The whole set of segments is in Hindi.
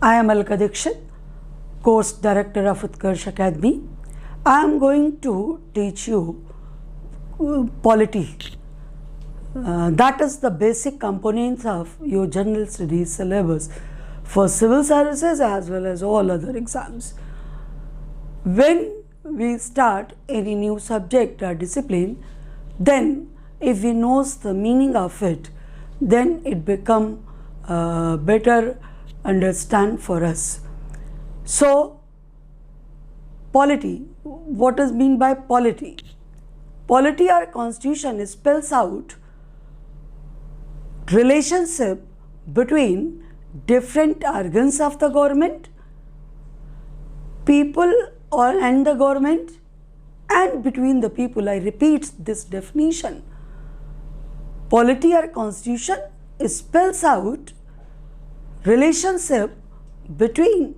I am Alka Dixit, Course Director of Utkarsh Academy. I am going to teach you polity. That is the basic components of your general studies syllabus for civil services as well as all other exams. When we start any new subject or discipline, then if we knows the meaning of it, then it become better understand for us. So polity, what is mean by polity? Polity or constitution spells out relationship between different organs of the government, people and the government, and between the people. I repeat this definition. Polity or constitution spells out relationship between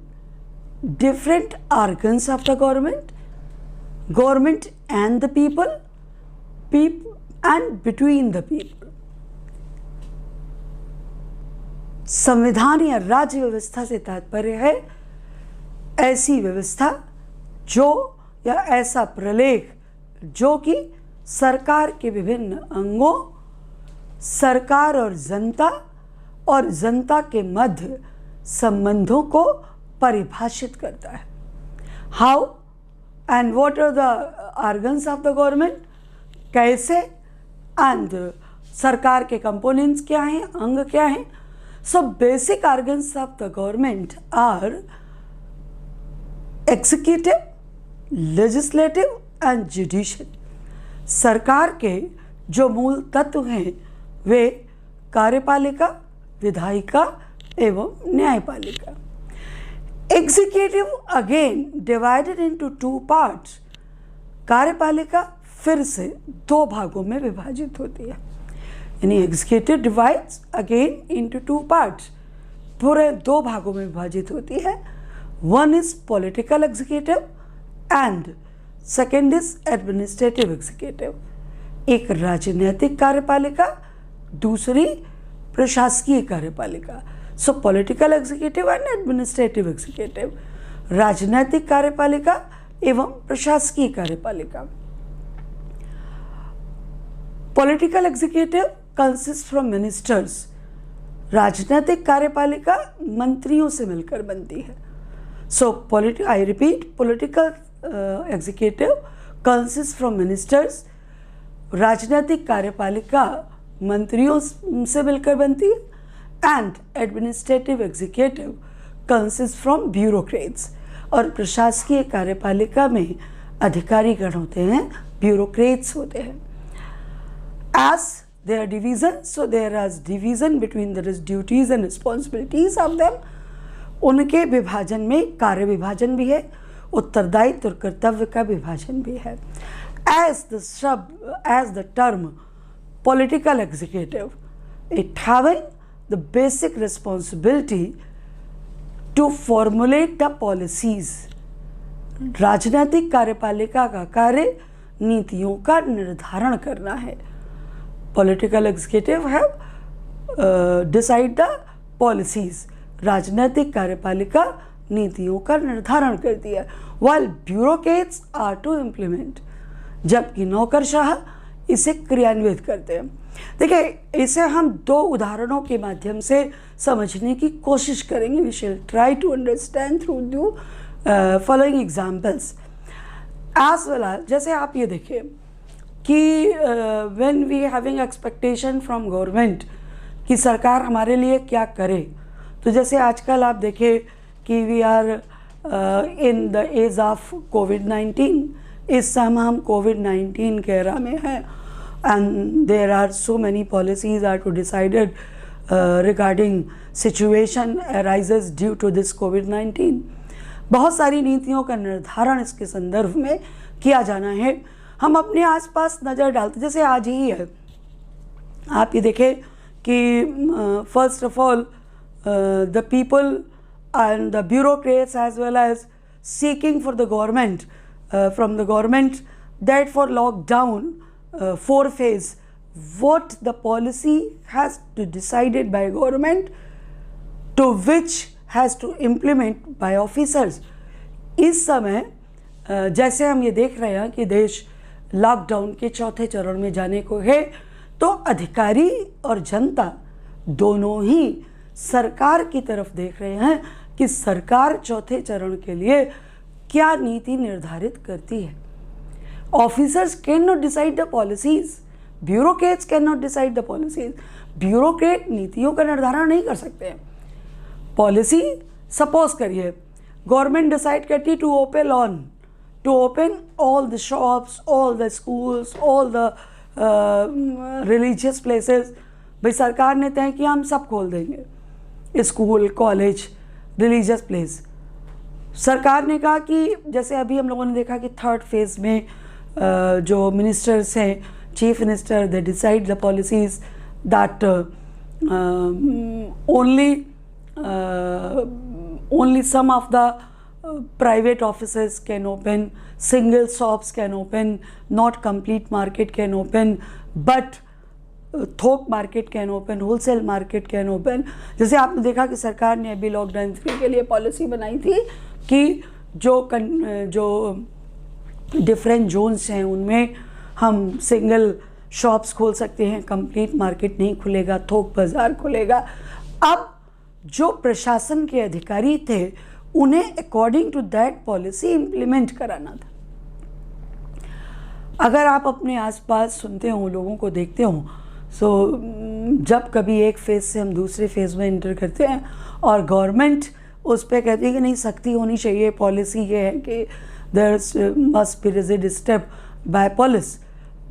different organs of the government and the people and between the people. संविधान या राज्य व्यवस्था से तात्पर्य है ऐसी व्यवस्था जो या ऐसा प्रलेख जो कि सरकार के विभिन्न अंगों, सरकार और जनता के मध्य संबंधों को परिभाषित करता है. How and what are the organs of the government, कैसे, एंड सरकार के कंपोनेंट्स क्या हैं, अंग क्या हैं. So basic organs of the government are executive, legislative and judicial. सरकार के जो मूल तत्व हैं वे कार्यपालिका, विधायिका एवं न्यायपालिका. Executive again divided into two parts. कार्यपालिका फिर से दो भागों में विभाजित होती है. यानी executive divides again into two parts, पूरे दो भागों में विभाजित होती है. One is political executive and second is administrative executive. एक राजनीतिक कार्यपालिका, दूसरी प्रशासकीय कार्यपालिका. So political executive and administrative executive, राजनीतिक कार्यपालिका एवं प्रशासकीय कार्यपालिका. Political executive consist from ministers. राजनीतिक कार्यपालिका मंत्रियों से मिलकर बनती है. So I repeat, political executive consist from ministers. राजनीतिक कार्यपालिका मंत्रियों से मिलकर बनती है. And administrative executive consist from bureaucrats. और प्रशासकीय कार्यपालिका में अधिकारीगण होते हैं, ब्यूरोक्रेट्स होते हैं. As their division, so there is division between the duties and responsibilities of them. उनके विभाजन में कार्य विभाजन भी है, उत्तरदायित्व और कर्तव्य का विभाजन भी है. As the term political executive, it having the basic responsibility to formulate the policies. राजनीतिक कार्यपालिका का कार्य नीतियों का निर्धारण करना है. Political executive have decide the policies. राजनीतिक कार्यपालिका नीतियों का निर्धारण करती है. While bureaucrats are to implement, जबकि नौकरशाह इसे क्रियान्वित करते हैं. देखिए, इसे हम दो उदाहरणों के माध्यम से समझने की कोशिश करेंगे. We shall try to understand through the following examples. As well as, जैसे आप ये देखिए कि when we having expectation from government कि सरकार हमारे लिए क्या करे, तो जैसे आजकल आप देखें कि we are in the age of COVID-19. इस समय हम COVID-19 के एरा में हैं and there are so many policies are to decided regarding situation arises due to this COVID-19. बहुत सारी नीतियों का निर्धारण इसके संदर्भ में किया जाना है. हम अपने आसपास नज़र डालते, जैसे आज ही है, आप ये देखें कि first of all the people and the bureaucrats as well as seeking for the government from the government that for lockdown 4 phase what the policy has to decided by government to which has to implement by officers. इस समय जैसे हम ये देख रहे हैं कि देश लॉकडाउन के चौथे चरण में जाने को है, तो अधिकारी और जनता दोनों ही सरकार की तरफ देख रहे हैं कि सरकार चौथे चरण के लिए क्या नीति निर्धारित करती है। Officers can not decide the policies, bureaucrats can not decide the policies. Bureaucrat नीतियों का निर्धारण नहीं कर सकते हैं। पॉलिसी सपोज करिए गवर्नमेंट डिसाइड करती to open all the shops, all the schools, all the religious places. भाई सरकार ने तय किया हम सब खोल देंगे, स्कूल, कॉलेज, रिलीजियस प्लेस। सरकार ने कहा कि जैसे अभी हम लोगों ने देखा कि थर्ड फेज में जो मिनिस्टर्स हैं, chief minister, they decide the policies that only some of the private offices can open, single shops can open, not complete market can open, but थोक market can open, wholesale market can open. जैसे आपने देखा कि सरकार ने अभी लॉकडाउन 3 के लिए पॉलिसी बनाई थी कि जो डिफरेंट जोन्स हैं उनमें हम सिंगल शॉप्स खोल सकते हैं, कंप्लीट मार्केट नहीं खुलेगा, थोक बाज़ार खुलेगा। अब जो प्रशासन के अधिकारी थे उन्हें according to that policy implement कराना था। अगर आप अपने आसपास सुनते हो, लोगों को देखते हो, सो जब कभी एक फेज़ से हम दूसरे फेज़ में इंटर करते हैं और गवर्नमेंट उस पर कहती है कि नहीं सख्ती होनी चाहिए, पॉलिसी ये है कि there must be rigid step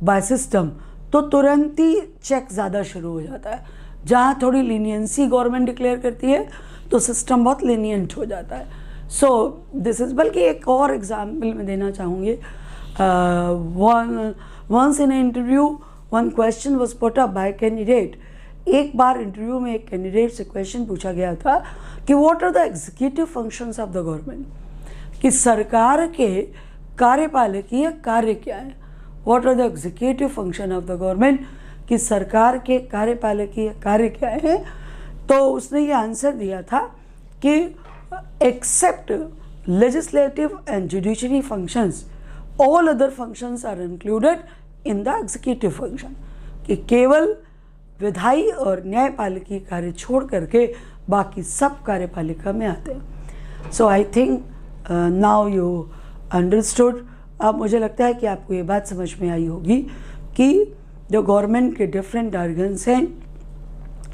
by system, तो तुरंत ही चेक ज़्यादा शुरू हो जाता है। जहाँ थोड़ी लीनियंसी गवर्नमेंट डिक्लेयर करती है तो सिस्टम बहुत लीनियंट हो जाता है। सो दिस इज़, बल्कि एक और एग्जाम्पल मैं देना चाहूँगी। Once in interview one question was put up by candidate. एक बार इंटरव्यू में एक कैंडिडेट से क्वेश्चन पूछा गया था कि what are the executive functions of the government, कि सरकार के कार्यपालकीय कार्य क्या है। What are the executive function of the government, कि सरकार के कार्यपालकीय कार्य क्या है। तो उसने ये आंसर दिया था कि except legislative and judiciary functions all other functions are included in the executive function, कि केवल विधायी और न्यायपालिकी कार्य छोड़ करके बाकी सब कार्यपालिका में आते हैं। So I think now you understood. अब मुझे लगता है कि आपको ये बात समझ में आई होगी कि जो गवर्नमेंट के डिफरेंट ऑर्गन्स हैं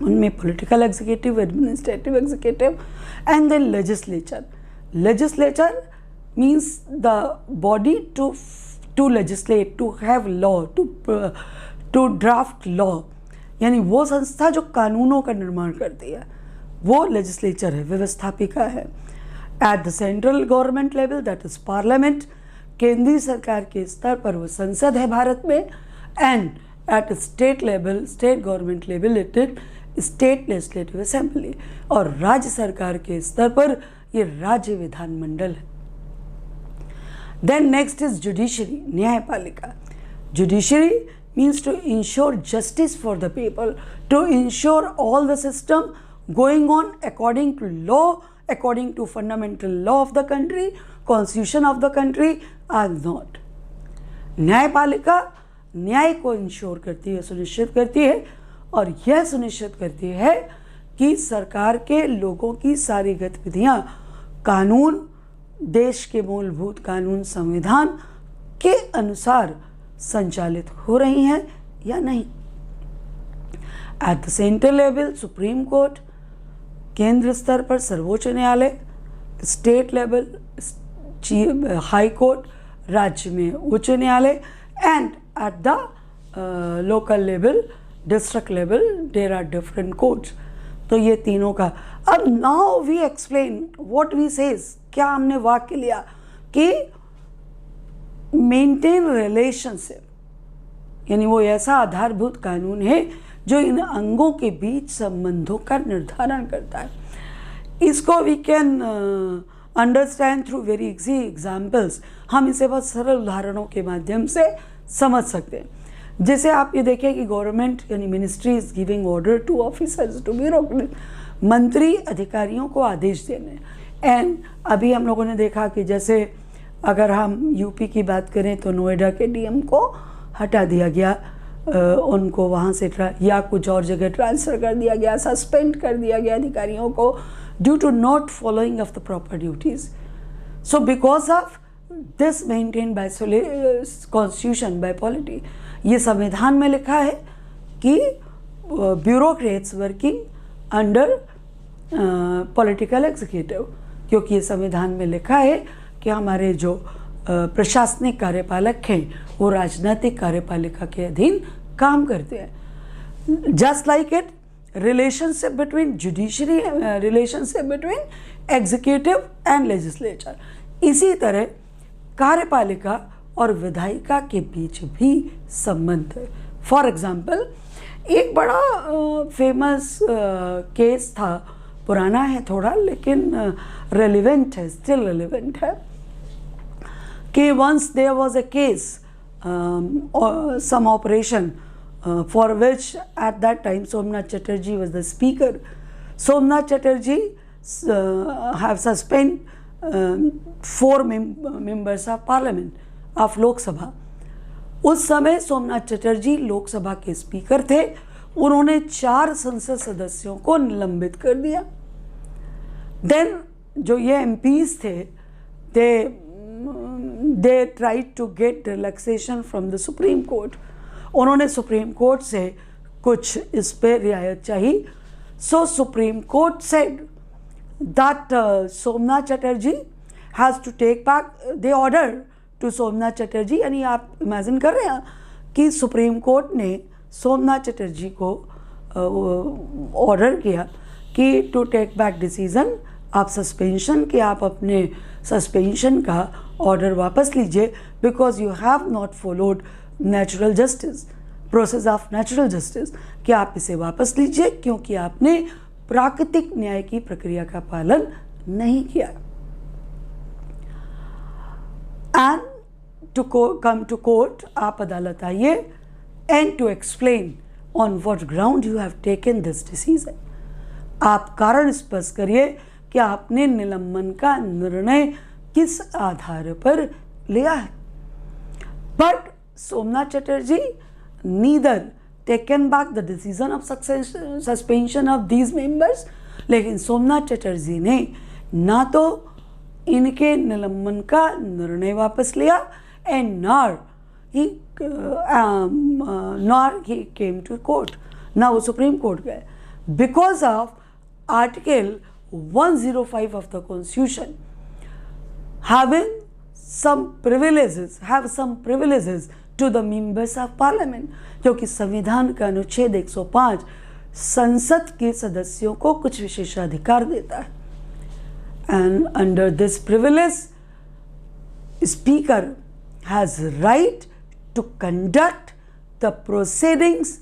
उनमें political executive, administrative executive and then legislature. Legislature means the body to legislate, to have law, to draft law, यानी वो संस्था जो कानूनों का निर्माण करती है वो लेजिस्लेचर है, व्यवस्थापिका है। At the central government level that is parliament, केंद्रीय सरकार के स्तर पर वो संसद है भारत में। And at state level, state government level, it is state legislative assembly, और राज्य सरकार के स्तर पर ये राज्य विधानमंडल है। देन नेक्स्ट इज जुडिशरी, न्यायपालिका। Judiciary means to ensure justice for the people, to ensure all the system going on according to law, according to fundamental law of the country, constitution of the country are not. न्यायपालिका न्याय को इंश्योर करती है, सुनिश्चित करती है, और यह सुनिश्चित करती है कि सरकार के लोगों की सारी गतिविधियां कानून, देश के मूलभूत कानून, संविधान के अनुसार संचालित हो रही हैं या नहीं। At the central level supreme court, केंद्र स्तर पर सर्वोच्च न्यायालय, स्टेट लेवल हाई कोर्ट, राज्य में उच्च न्यायालय, and at the local level, district level, there are different courts. तो ये तीनों का। अब now we explain what we says, क्या हमने वाक्य लिया कि मेंटेन रिलेशनशिप, यानी वो ऐसा आधारभूत कानून है जो इन अंगों के बीच संबंधों का निर्धारण करता है। इसको we can understand through very easy examples. हम इसे बहुत सरल उदाहरणों के माध्यम से समझ सकते हैं। जैसे आप ये देखिए कि गवर्नमेंट यानी ministry is giving order to officers, to मंत्री अधिकारियों को आदेश देने। एंड अभी हम लोगों ने देखा कि जैसे अगर हम यूपी की बात करें तो नोएडा के डीएम को हटा दिया गया, उनको वहाँ से या कुछ और जगह ट्रांसफ़र कर दिया गया, सस्पेंड कर दिया गया अधिकारियों को due to not following of the proper duties. So because of this maintain by constitution by polity, ये संविधान में लिखा है कि bureaucrats working under political executive, क्योंकि ये संविधान में लिखा है कि हमारे जो प्रशासनिक कार्यपालक हैं वो राजनीतिक कार्यपालिका के अधीन काम करते हैं। Just like it, relationship between judiciary, relationship between executive and legislature, इसी तरह कार्यपालिका और विधायिका के बीच भी संबंध है। फॉर एग्जाम्पल, एक बड़ा फेमस केस था, पुराना है थोड़ा लेकिन रेलिवेंट है, स्टिल रेलिवेंट है, कि once there was a case, some operation for which at that time Somnath Chatterjee was the speaker. Somnath Chatterjee have suspended 4 members of parliament of Lok Sabha. उस समय सोमनाथ चटर्जी लोकसभा के स्पीकर थे, उन्होंने 4 संसद सदस्यों को निलंबित कर दिया। देन जो ये एमपीज थे, they tried to get relaxation from the Supreme Court. उन्होंने सुप्रीम कोर्ट से कुछ इस पे रियायत चाहिए। So Supreme Court said that Somnath Chatterjee has to take back, they ordered to Somnath Chatterjee, यानी आप इमेजिन कर रहे हैं कि सुप्रीम कोर्ट ने सोमनाथ चटर्जी को ऑर्डर किया कि टू टेक बैक डिसीजन, आप सस्पेंशन के आप अपने सस्पेंशन का ऑर्डर वापस लीजिए, because you have not followed natural justice, process of natural justice, कि आप इसे वापस लीजिए क्योंकि आपने प्राकृतिक न्याय की प्रक्रिया का पालन नहीं किया। And to come to court, आप अदालत आइए, and to explain on what ground you have taken this decision, आप कारण स्पष्ट करिए कि आपने निलंबन का निर्णय किस आधार पर लिया है। But Somnath Chatterjee neither taken back the decision of suspension of these members, लेकिन सोमनाथ चटर्जी ने ना तो इनके निलंबन का निर्णय वापस लिया एंड नॉर ही केम टू कोर्ट, ना वो सुप्रीम कोर्ट गए, because of article 105 of the Constitution having some privileges to the members of parliament, क्योंकि संविधान का अनुच्छेद 105 संसद के सदस्यों को कुछ विशेषाधिकार देता है। And under this privilege, speaker has right to conduct the proceedings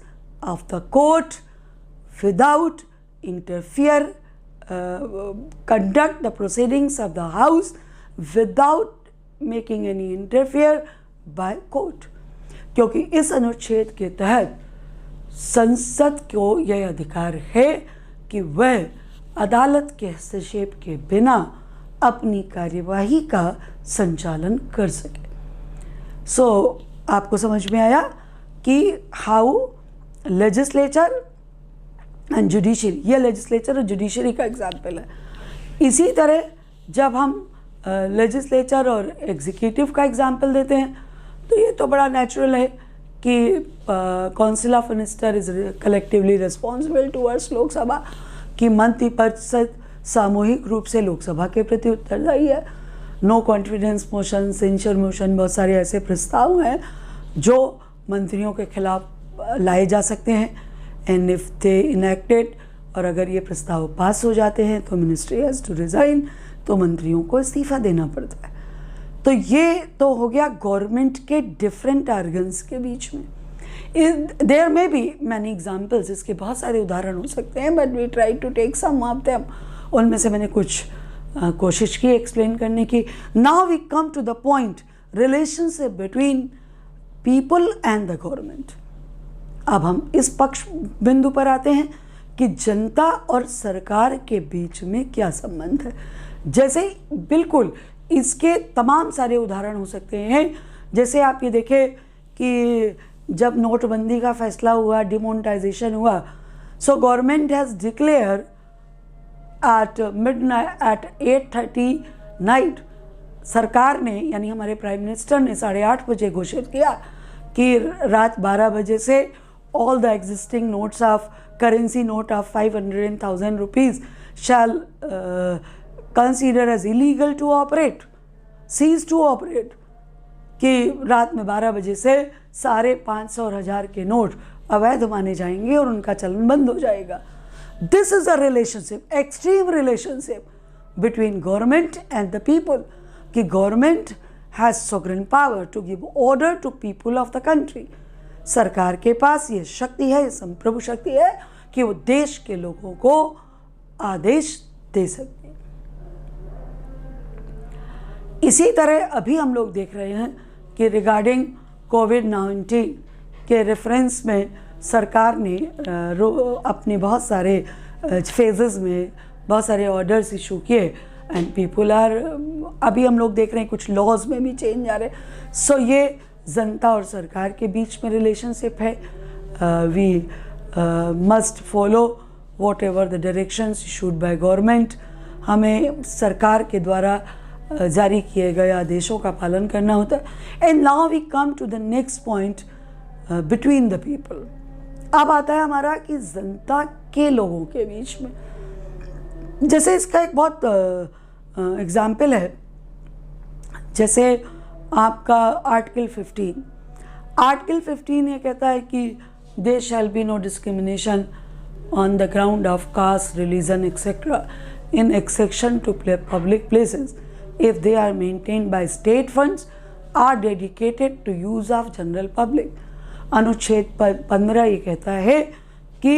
of the court without interfere, conduct the proceedings of the house without making any interfere by court, क्योंकि इस अनुच्छेद के तहत संसद को यह अधिकार है कि वह अदालत के हस्तक्षेप के बिना अपनी कार्यवाही का संचालन कर सके। सो आपको समझ में आया कि हाउ लेजिस्लेचर एंड जुडिशरी, ये लेजिस्लेचर और जुडिशरी का एग्जाम्पल है। इसी तरह जब हम लेजिस्लेचर और एग्जीक्यूटिव का एग्जाम्पल देते हैं तो ये तो बड़ा नेचुरल है कि council of minister is collectively responsible towards Lok Sabha, कि मंत्री परिषद सामूहिक रूप से लोकसभा के प्रति उत्तरदायी है। No confidence motion, censure motion, बहुत सारे ऐसे प्रस्ताव हैं जो मंत्रियों के खिलाफ लाए जा सकते हैं, एंड इफ दे इनेक्टेड, और अगर ये प्रस्ताव पास हो जाते हैं तो मिनिस्ट्री हैज़ टू रिज़ाइन, तो मंत्रियों को इस्तीफा देना पड़ता है। तो ये तो हो गया गवर्नमेंट के डिफरेंट ऑर्गन्स के बीच में। There may be many examples, इसके बहुत सारे उदाहरण हो सकते हैं, but we try to take some of them. उनमें से मैंने कुछ कोशिश की एक्सप्लेन करने की। Now we come to the point, relationship between people and the government. अब हम इस पक्ष बिंदु पर आते हैं कि जनता और सरकार के बीच में क्या संबंध है। जैसे बिल्कुल इसके तमाम सारे उदाहरण हो सकते हैं। जैसे आप ये देखें कि जब नोटबंदी का फैसला हुआ, डिमोनेटाइजेशन हुआ, so government has declare at midnight at 8:30 night, सरकार ने यानी हमारे प्राइम मिनिस्टर ने 8:30 बजे घोषित किया कि रात 12 बजे से all the existing notes of currency note of 500 and 1000 rupees shall consider as illegal to operate, cease to operate, कि रात में 12 बजे से सारे 500 और 1000 के नोट अवैध माने जाएंगे और उनका चलन बंद हो जाएगा। This is a relationship, extreme relationship between government and the people, कि government has sovereign power to give order to people of the country. सरकार के पास ये शक्ति है, संप्रभु शक्ति है कि वो देश के लोगों को आदेश दे सकते हैं। इसी तरह अभी हम लोग देख रहे हैं कि रिगार्डिंग कोविड-19 के रेफरेंस में सरकार ने अपने बहुत सारे फेजेस में बहुत सारे ऑर्डर्स इशू किए एंड पीपल आर, अभी हम लोग देख रहे हैं कुछ लॉज में भी चेंज आ रहे हैं। सो ये जनता और सरकार के बीच में रिलेशनशिप है। We must follow whatever the directions issued by government. हमें सरकार के द्वारा जारी किए गए आदेशों का पालन करना होता है। And now we come to the next point, between the people. अब आता है हमारा कि जनता के लोगों के बीच में, जैसे इसका एक बहुत एग्जाम्पल है। जैसे आपका आर्टिकल 15 ये कहता है कि there shall be no discrimination on the ground of caste, religion etcetera in exception to public places if they are maintained by state funds are dedicated to use of general public। अनुच्छेद 15 ये कहता है कि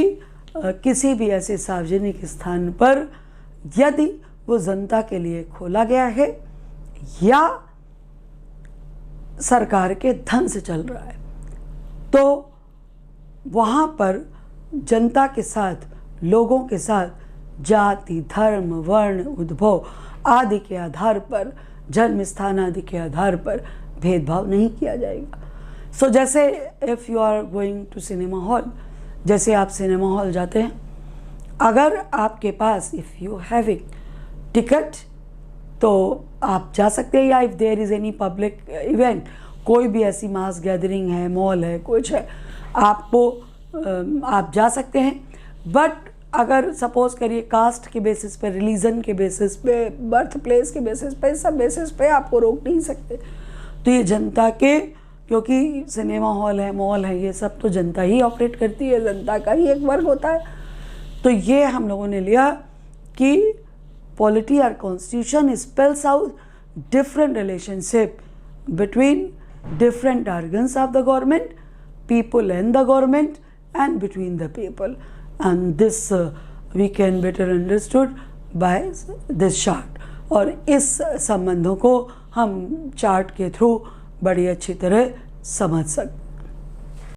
किसी भी ऐसे सार्वजनिक स्थान पर यदि वो जनता के लिए खोला गया है या सरकार के धन से चल रहा है, तो वहाँ पर जनता के साथ, लोगों के साथ जाति, धर्म, वर्ण, उद्भव आदि के आधार पर, जन्म स्थान आदि के आधार पर भेदभाव नहीं किया जाएगा। सो जैसे if you are going to cinema hall, जैसे आप सिनेमा हॉल जाते हैं, अगर आपके पास इफ़ यू हैविंग टिकट तो आप जा सकते हैं, या if there is any public event, कोई भी ऐसी मास गैदरिंग है, मॉल है, कुछ है, आपको आप जा सकते हैं। बट अगर सपोज करिए कास्ट के बेसिस पे, रिलीजन के बेसिस पे, बर्थ प्लेस के बेसिस पे, सब बेसिस पे आपको रोक नहीं सकते। तो ये जनता के, क्योंकि सिनेमा हॉल है, मॉल है, ये सब तो जनता ही ऑपरेट करती है, जनता का ही एक वर्ग होता है। तो ये हम लोगों ने लिया कि पॉलिटी और constitution spells out different relationship between different organs of the government, people and the government, and between the people, and this we can better understood by this chart। और इस संबंधों को हम चार्ट के थ्रू बड़ी अच्छी तरह समझ सकते हैं।